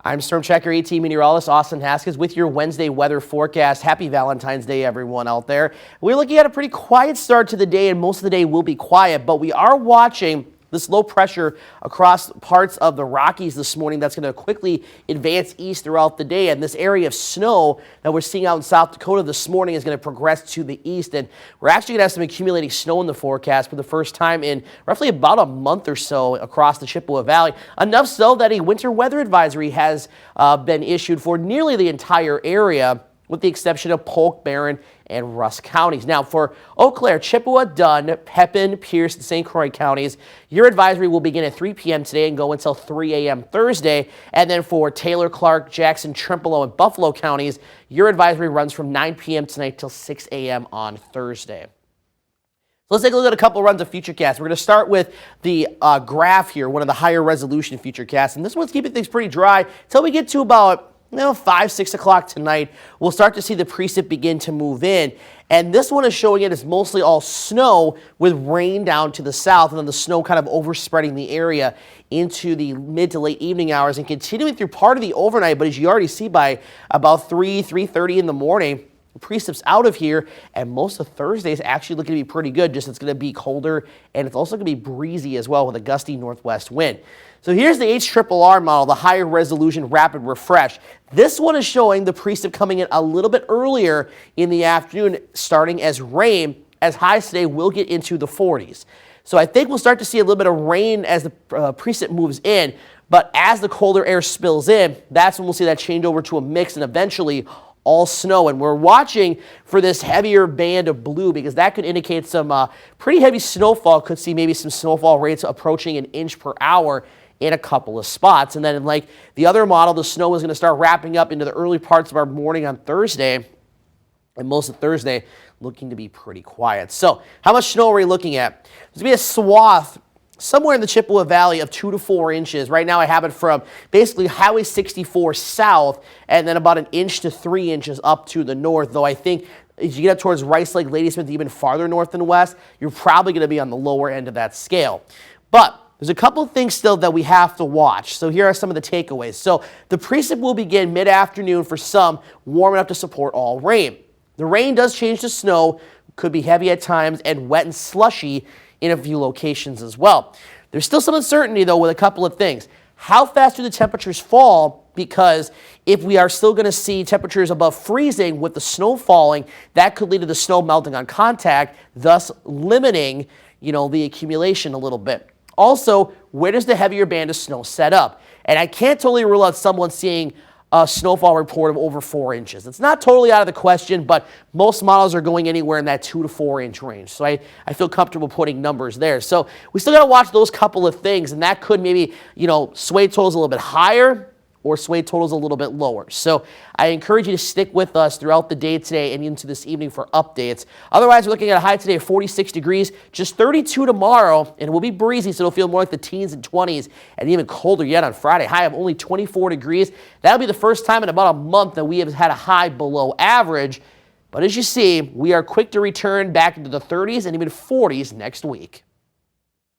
I'm Storm Checker 18 meteorologist Austin Haskins with your Wednesday weather forecast. Happy Valentine's Day, everyone out there. We're looking at a pretty quiet start to the day, and most of the day will be quiet, but we are watching this low pressure across parts of the Rockies this morning that's going to quickly advance east throughout the day. And this area of snow that we're seeing out in South Dakota this morning is going to progress to the east. And we're actually going to have some accumulating snow in the forecast for the first time in roughly about a month or so across the Chippewa Valley. Enough so that a winter weather advisory has been issued for nearly the entire area, with the exception of Polk, Barron, and Rusk counties. Now, for Eau Claire, Chippewa, Dunn, Pepin, Pierce, and St. Croix counties, your advisory will begin at 3 p.m. today and go until 3 a.m. Thursday. And then for Taylor, Clark, Jackson, Trimolo, and Buffalo counties, your advisory runs from 9 p.m. tonight till 6 a.m. on Thursday. Let's take a look at a couple of runs of Futurecast. We're going to start with the graph here, one of the higher resolution Futurecasts. And this one's keeping things pretty dry until we get to about 5, 6 o'clock tonight. We'll start to see the precip begin to move in. And this one is showing it as mostly all snow with rain down to the south, and then the snow kind of overspreading the area into the mid to late evening hours and continuing through part of the overnight. But as you already see, by about 3:30 in the morning, precip's out of here, and most of Thursday is actually looking to be pretty good. Just it's going to be colder, and it's also going to be breezy as well with a gusty northwest wind. So here's the HRRR model, the higher resolution rapid refresh. This one is showing the precip coming in a little bit earlier in the afternoon, starting as rain, as highs today will get into the 40s. So I think we'll start to see a little bit of rain as the precip moves in, but as the colder air spills in, that's when we'll see that change over to a mix and eventually all snow. And we're watching for this heavier band of blue because that could indicate some pretty heavy snowfall. Could see maybe some snowfall rates approaching an inch per hour in a couple of spots. And then in like the other model, the snow is going to start wrapping up into the early parts of our morning on Thursday, and most of Thursday looking to be pretty quiet. So how much snow are we looking at? There's going to be a swath somewhere in the Chippewa Valley of 2 to 4 inches. Right now I have it from basically Highway 64 south and then about 1 inch to 3 inches up to the north, though I think as you get up towards Rice Lake, Ladysmith, even farther north and west, you're probably going to be on the lower end of that scale. But there's a couple of things still that we have to watch. So here are some of the takeaways. So the precip will begin mid-afternoon for some, warm enough to support all rain. The rain does change to snow, could be heavy at times, and wet and slushy in a few locations as well. There's still some uncertainty, though, with a couple of things. How fast do the temperatures fall? Because if we are still going to see temperatures above freezing with the snow falling, that could lead to the snow melting on contact, thus limiting, the accumulation a little bit. Also, where does the heavier band of snow set up? And I can't totally rule out someone seeing a snowfall report of over 4 inches. It's not totally out of the question, but most models are going anywhere in that 2 to 4 inch range. So I feel comfortable putting numbers there. So we still got to watch those couple of things, and that could maybe, sway totals a little bit higher or sway totals a little bit lower. So I encourage you to stick with us throughout the day today and into this evening for updates. Otherwise, we're looking at a high today of 46 degrees, just 32 tomorrow, and it will be breezy, so it'll feel more like the teens and 20s, and even colder yet on Friday. High of only 24 degrees. That'll be the first time in about a month that we have had a high below average. But as you see, we are quick to return back into the 30s and even 40s next week.